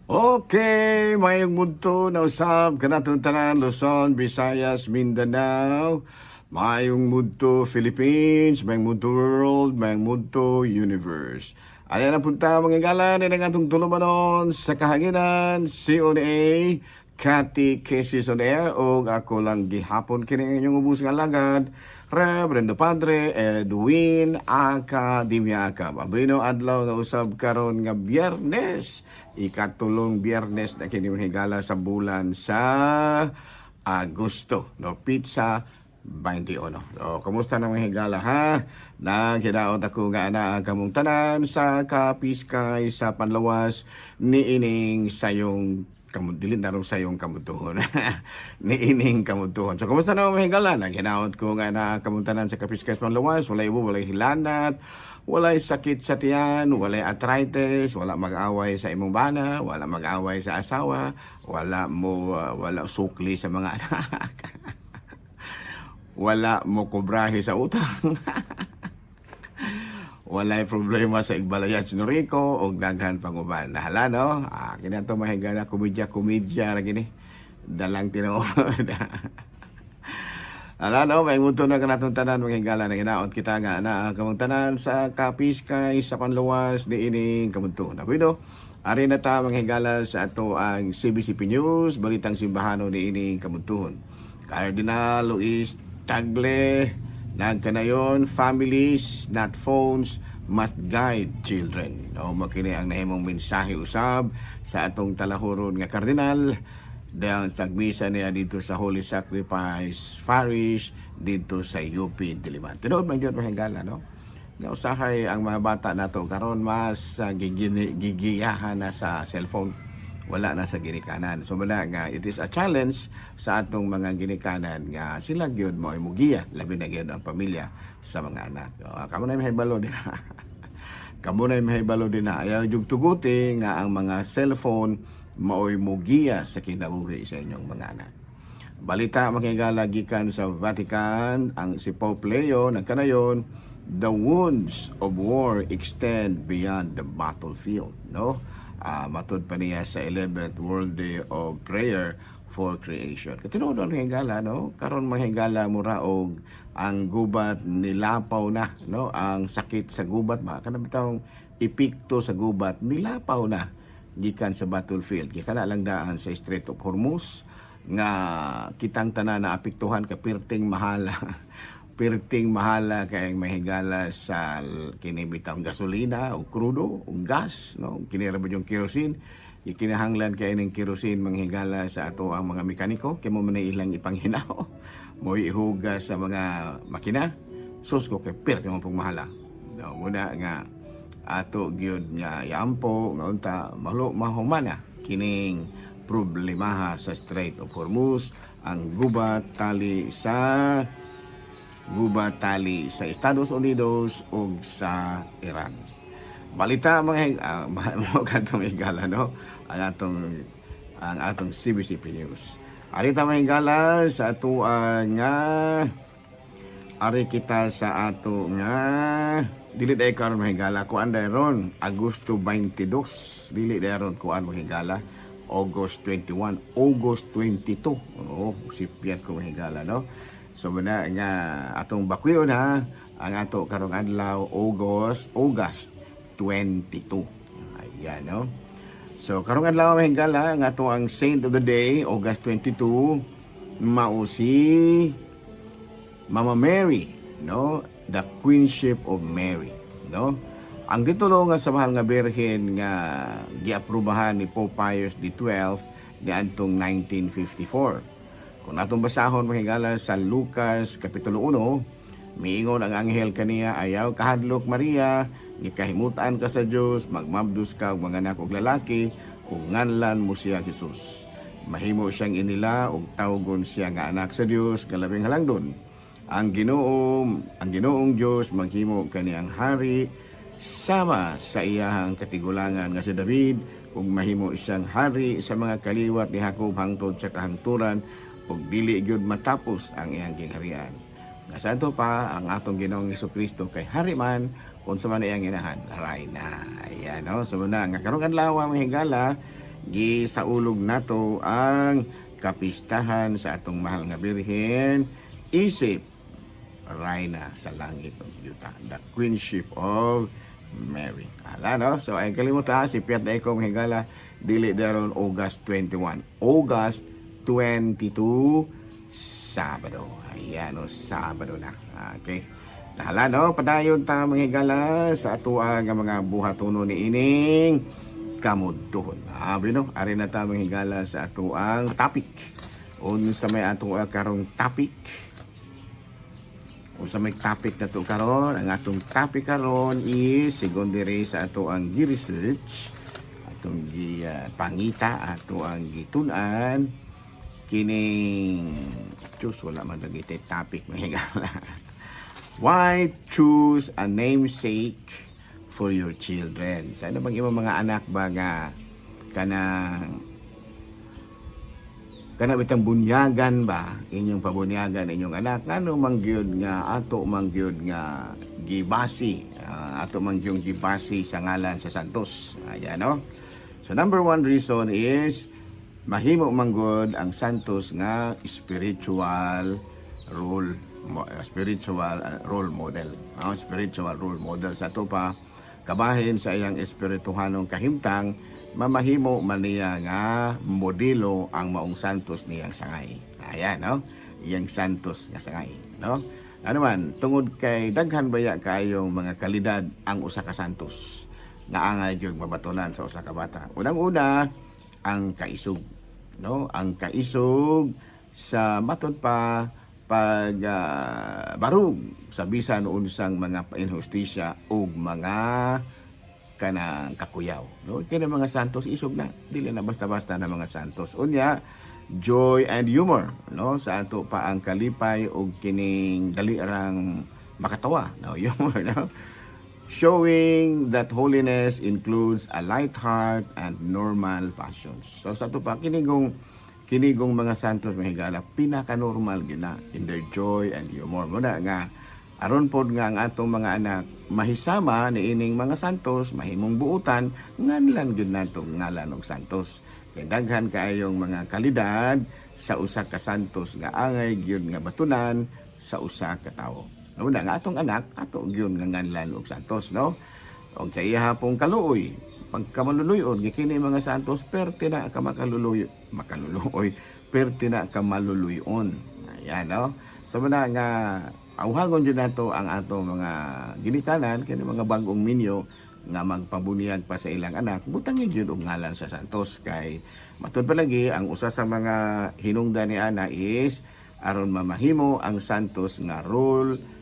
Okay, mayong munto na usab kanatong tanan Luzon, Visayas, Mindanao. Mayong munto Philippines, mayong munto world, mayong munto universe. Ayan ang punta mga galan ng atong tulumanon sa kahanginan, CONA, Cathy Cases on Air, o ako lang gihapon kini inyong ubus nga lagad, Reverendo Padre Edwin Academiaca. Mabino adlaw na usab karon nga Biyernes, ikatulong Biyernes na kini higala sa bulan sa Agosto, no, pizza 21. So, kumusta na mga higala ha? Naghidaot ako nga na kamong tanan sa Kapiskay sa Panlawas ni ining sayong dilin na rin sayong kamutuhon. Ni ining kamutuhon. So, kumusta na mga higala? Naghinaot ko nga na kamuntanan sa Kapiskay sa Panlawas. Walay ibo, walay hilanat, walay sakit sa tiyan, walay arthritis, wala mag-away sa imong bana, wala mag-away sa asawa, wala sukli sa mga anak. Wala mo kubrahe sa utang. Walay problema sa igbalayat sinuriko o daghan panguban. Nahala no? Kina to mahiga na komedya ra gini. Dalang tinuod. Ala no, may muto na kanatong tanan mga higala na ginaot kita nga na kamong tanan sa Kapiskay sa Panlawas ni ining kamunto. Na pwede, ari na ta mga higala sa ato ang CBCP News, balitang simbahanon ni ining kamuntuhon. Cardinal Luis Tagle, nagkanayon, families, not phones, must guide children. No, makini ang nahimong mensahe usab sa atong talahuron nga kardinal dahil sa misa niya dito sa Holy Sacrifice Parish dito sa UP Diliman. Tinood man yun mahingala, no? Nga usahay ang mga bata nato karon mas gigiyahan na sa cellphone, wala na sa ginikanan. So muna nga it is a challenge sa atong mga ginikanan nga sila gyud mo ay mugiya, labi na gyud ang pamilya sa mga anak. Kamo na mahibalo din. Kamo na mahibalo din na ayaw jug tuguti nga ang mga cellphone maoy mugiya sa kinabuhi sa inyong mga anak. Balita makigala gikan sa Vatican, ang si Pope Leo nagkanayon, the wounds of war extend beyond the battlefield, no? Matod pa niya sa 11th World Day of Prayer for Creation. Katinuod ang higala, no? Karon mahigala mo raog ang gubat nilapaw na, no? Ang sakit sa gubat ba kanang bitawng epekto sa gubat nilapaw na gikan sa battlefield. Gikan lang daan sa Strait of Hormuz nga kitang tanan na apektuhan ka pirting mahala. Pirting mahala kay mahigala sa kinibitang gasolina o krudo o gas, no? Kinira ba yung kerosene? Ikinahanglan kay ning kerosene manghigala sa ato ang mga mekaniko kay mo man ilang ipanghinaw. Mo ihugas sa mga makina. Sus ko kay pirting mo pong mahala. No, muna nga ato gyud nga yampo nga unta mahumana kining problemaha sa Strait of Hormuz, ang gubat tali sa Estados Unidos ug sa Iran. Balita mga katong higala, no? Ang atong CBCP News. Alita mga higala sa ato nga ari kita sa ato nga dili day karon mga higala kuan dayron Agosto 22, dili dayron kuan mga higala August 21, August 22. Sipiat ko mga higala, no? So muna nga atong bakwiyon ha, ang ato karong adlaw August 22. Ayan, no? So karong adlaw mahigala nga ato ang saint of the day August 22 mao si Mama Mary, no? The Queenship of Mary, no? Ang titulo nga sa mahal nga birhen nga giaprubahan ni Pope Pius XII niadtong 1954. Kung natong basahon mahigala sa Lucas Kapitulo 1, miingon ang anghel kaniya, ayaw kahadlok Maria, gikahimutan ka sa Dios, magmabdus ka og mga anak og lalaki, ug nganlan mo siya Jesus. Mahimo siyang inila ug tawgon siya nga anak sa Dios, kalabing halangdon. Ang Ginoong Dios maghimo kaniyang hari sama sa iyahang katigulangan nga si David, ug mahimo siyang hari sa mga kaliwat ni Jacob hangtod sa kahangturan, ug dili gyud matapos ang iyang gingharian. Nga santo pa ang atong Ginoong Hesukristo kay hari man unsa man iyang inahan, laray na. Ayan, no? So na nga karong adlaw mga higala gisaulog nato ang kapistahan sa atong mahal nga birhen isip Rayna sa langit ng yuta, the Queenship of Mary. Ala, no? So, ay kalimutan, si Piat na ikong hingala, dili daron August 21. August 22, Sabado. Ayan, no? Sabado na. Okay. Nahala, no? Padayon ta mga hingala sa atuang nga mga buhatuno ni ining kamudtuhon. Abi, no? Ari na ta mga hingala sa atuang topic. Unsa may atuang karong topic. Usa may topic na to karon, ang atong topic karon is secondary sa ato ang gi-research, atong pangita, ato ang gitun-an kining wala man lagi tay topic mahigala. Why choose a namesake for your children? Sa ano bang imong mga anak ba nga kana bitang bunyagan ba inyong pabunyagan inyong anak ngano mangyud nga ato mangyud nga gibasi ato mangyud gibasi sa ngalan sa Santos. Ayan, no? So number one reason is mahimo manggod ang Santos nga spiritual role model. Spiritual role model sa to pa kabahin sa iyang espirituhanong kahimtang mamahimo man niya nga modelo ang maong Santos niyang sangay. Ayan, no? Iyang Santos nga sangay, no? Ano man, tungod kay daghan baya kayong mga kalidad ang usa ka Santos nga angay gyud mabatunan sa usa ka bata. Unang-una, ang kaisog, no? Ang kaisog sa matud pa pag barug sa bisan unsang mga inhustisya ug mga kanang kakuyaw, no? Kini mga Santos isog na, dili na basta-basta na mga Santos. Unya, joy and humor, no? Sa ato pa ang kalipay ug kining dali rang makatawa, no? Humor, no? Showing that holiness includes a light heart and normal passions. So sa ato pa kinigong mga Santos mahigala pinaka-normal gina in their joy and humor. Muna nga aron pod nga ang atong mga anak mahisama ni ining mga Santos, mahimong buutan nganlan gyud nato ngalan og Santos. Kay daghan kaayong mga kalidad sa usa ka Santos nga angay gyud nga batunan sa usa ka tawo. Una nga atong anak ato gyud nga nganlan og Santos, no? Og sa iya pong kaluoy, pagkamaluluyon gikini mga Santos perti na ka makaluluoy, perti na ka maluluyon. Ayan, no? So muna nga awhagon dyan nato ang ato mga ginikanan kini mga bagong minyo nga magpabunyag pa sa ilang anak butang gyud og ngalan sa Santos kay matud palagi ang usa sa mga hinungdan ni ana is aron mamahimo ang Santos nga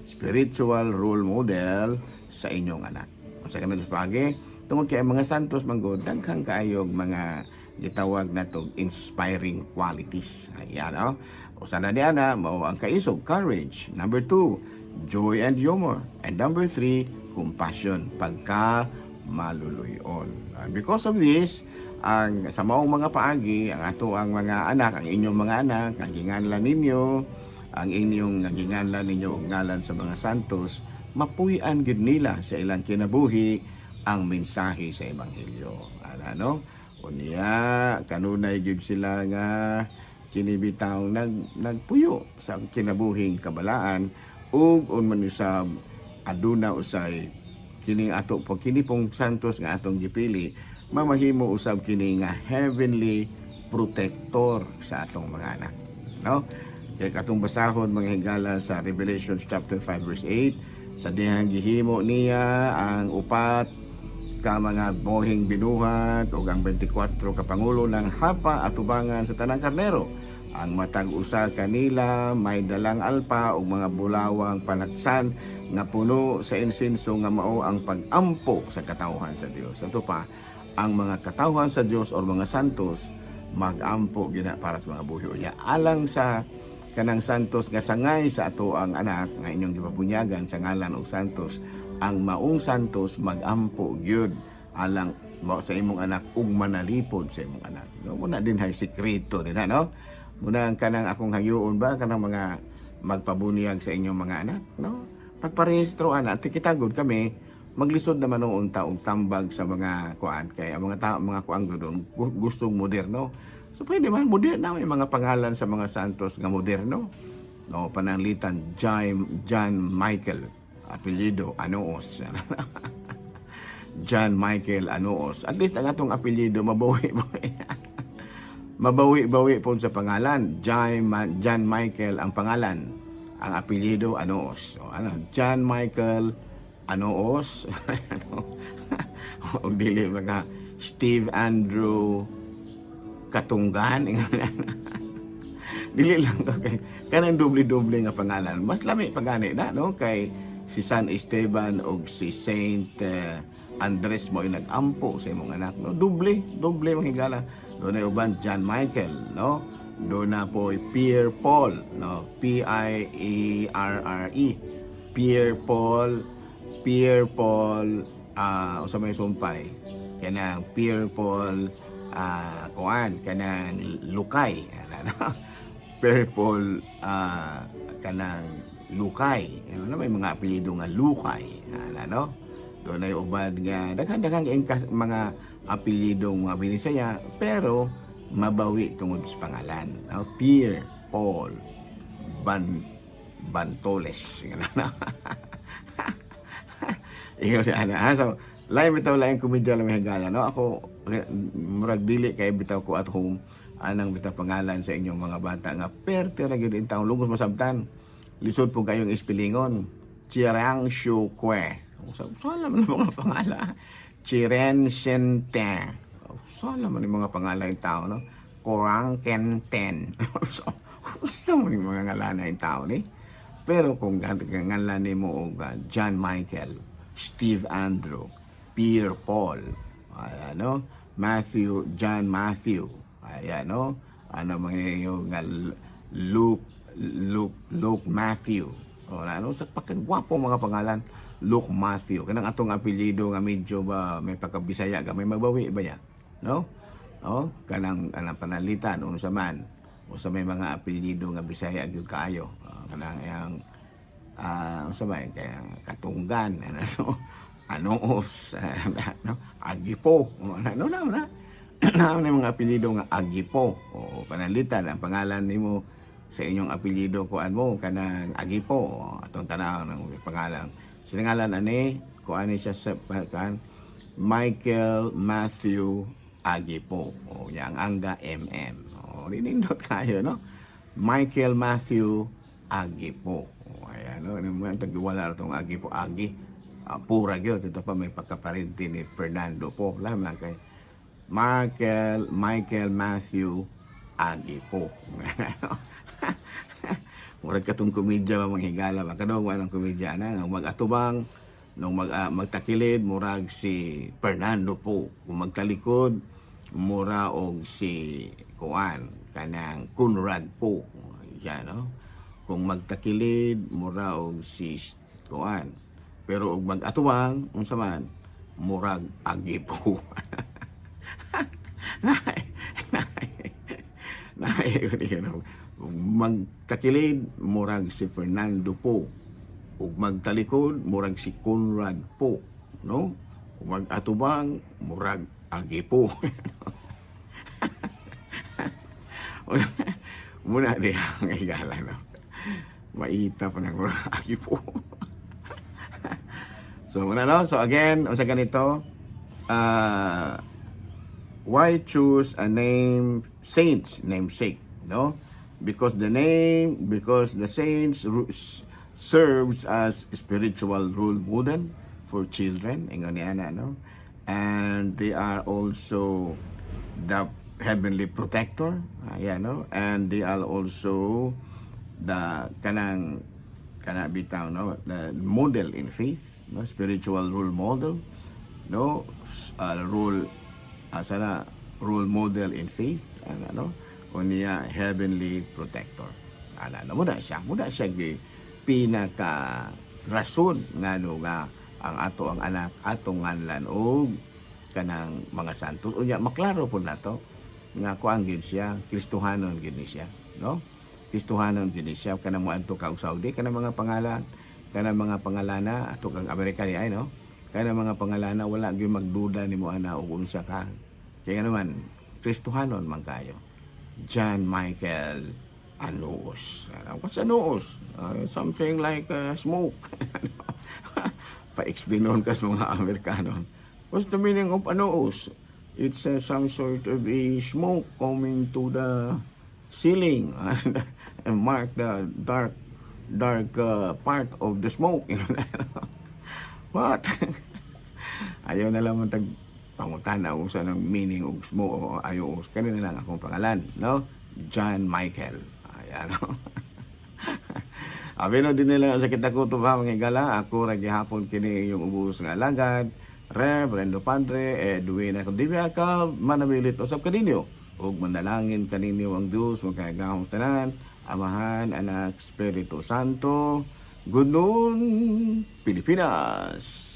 spiritual role model sa inyong anak. Unsa kanang pagi tungod kay mga Santos manggod daghang kaayog mga gitawag nato inspiring qualities. Ayan, no? Usa na niana mao ang kaisog, courage. Number 2, joy and humor. And number 3, compassion, pagka maluluyon. And because of this, ang sa maong mga paagi, ang ato ang mga anak, ang inyong mga anak, ang ginganlan ninyo, ang inyong ginganlan ninyo og ngalan sa mga Santos, mapuy-an gid nila sa ilang kinabuhi ang mensahe sa ebanghelyo. Ano? Unya kanunay gid sila nga kinibitaw nagpuyo sa kinabuhing kabalaan ug man usab aduna usay kini ato po kini pong Santos nga atong gipili mamahimo usab kini nga heavenly protector sa atong mga anak, no? Kay katong basahon mga higala sa Revelation chapter 5 verse 8 sa dihang gihimo niya ang upat ka mga bohing binuhat ug ang 24 ka pangulo ng hapa atubangan sa tanang karnero. Ang matag usa kanila may dalang alpa ug mga bulawang panaksan nga puno sa insenso nga mao ang pag-ampo sa katawhan sa Dios. Ito pa, ang mga katawhan sa Dios o mga Santos mag-ampo gina para sa mga buhi unya alang sa kanang Santos nga sangay sa ato ang anak nga inyong gipabunyagan sa ngalan og Santos. Ang maong Santos mag-ampo gyud alang sa imong anak ug manalipod sa imong anak. No, muna din hay sikreto din no. Muna ang kanang akong hayuon ba kanang mga magpabunyag sa inyong mga anak, no? Pagparehistro ana tikitagod kami maglisod naman noong taong tambag sa mga kuan kay ang mga kuan gudon gustong moderno. So pwede man moderno may mga pangalan sa mga santos nga moderno. No, pananglitan John Michael apelyido Anoos. John Michael Anoos. At least ang atong apelyido mabawi-bawi. Mabawi-bawi po sa pangalan. John Michael ang pangalan. Ang apelyido Anoos. So, John Michael Anoos. O dili mga Steve Andrew Katunggan. Dili lang okay. Kanang doble-doble nga pangalan. Mas lami pagani na no kay si San Esteban o si Saint Andres mo yung nag-ampo sa imong anak no. Doble mahigala. Doon ay uban John Michael no. Doon na po Pierre Paul no. Pierre. Pierre Paul usa may sumpay kanang Pierre Paul kuan kanang Lukay Purple kanang Lukay. Ano may mga apelyido nga Lukay. Ano? Doon ay ubad nga daghan-daghang mga apelyido nga binisaya pero mabawi tungod sa pangalan. Pierre Paul Bantoles. Iyon ana. So, lain bitaw lain komedya lang higala no. Ako murag dili kay bitaw ko at home anang bitaw pangalan sa inyong mga bata nga perte ra gyud in taong lugos masabtan. Lisod po kayong ispelingon. Chirang Shukwe. Sala man ang mga pangalan. Chiren Shente. Sala man ang mga pangalan ng tao no. Korang Kenten. Sa man yung mga ngalan ng tao ni. Pero kung ngalan ni mo og John Michael, Steve Andrew, Pierre Paul, John Matthew, ayan, no? Ano mga yung Luke Matthew. O ano sa pagkagwapo mga pangalan, Luke Matthew. Kanang atong apelyido nga medyo ba may pagkabisaya ga may mabawi ba ya? No? O kanang panalitan uno sa man o sa may mga apelyido nga Bisaya gyud kaayo. Kanang yang sa may kaya Katunggan ano Anoos no Agipo ano na na mga apelyido nga Agipo o panalitan ang pangalan nimo sa inyong apelyido kuan mo kanang Agipo atong tanaw ng pangalan sinangalan ani kuan siya sa kan Michael Matthew Agipo o yang angga MM o ninindot kayo no Michael Matthew Agipo o ayan no naman tagiwala itong Agipo pura gyud ito pa may pagkaparente ni Fernando po lamang kay Michael Matthew Agipo. Murag katong komedya mga higala ba kadong anong komedya na nang mag-atubang nung magtakilid murag si Fernando po kung magtalikod mura og si kuan kanang Conrad po yan no kung magtakilid mura og si kuan pero og mag-atubang unsa man murag Agipo. Magtakilid murag si Fernando po ug magtalikod murag si Conrad po no ug mag-atubang murag Agipo. Muna di ang higala no maita pa ng murag Agipo. So muna no so again unsa ganito why choose a saint's namesake no because the saints serves as spiritual role model for children ingon niya no and they are also the heavenly protector no and they are also the kanang bitaw no the model in faith no spiritual role model no role model in faith ano o niya heavenly protector mo na siya gi pinaka rason ngano nga ang anak atong nganlan og kanang mga santos unya maklaro pud nato nga kuan gid siya Kristohanon gid ni siya no Kristohanon gid ni siya kanang moadto ka og Saudi kanang mga pangalan kanang mga pangalana ato kang Amerika ni ay no kaya mga pangalan na wala gyud magduda nimo ana og unsa ka. Kaya naman Kristohanon man kayo. John Michael Anuos. What's Anuos? Something like smoke. Pa-explain ka sa mga Amerikano. What's the meaning of Anuos? It's some sort of a smoke coming to the ceiling and mark the dark part of the smoke. What? Ayaw na lang tag pangutana kung saan ang meaning of smoke o ayaw. Kanina lang akong pangalan, no? John Michael. Ayan. Abino din nila sa kita ko ba mga igala. Ako rin hapon kini yung ubus nga alagad. Rev, Rendo Padre, Edwin ako. Di ba ka manamilit usap kaninyo? Huwag manalangin kaninyo ang Diyos. Magkagahong tanan. Amahan, Anak, Espiritu Santo. Good noon, Pilipinas!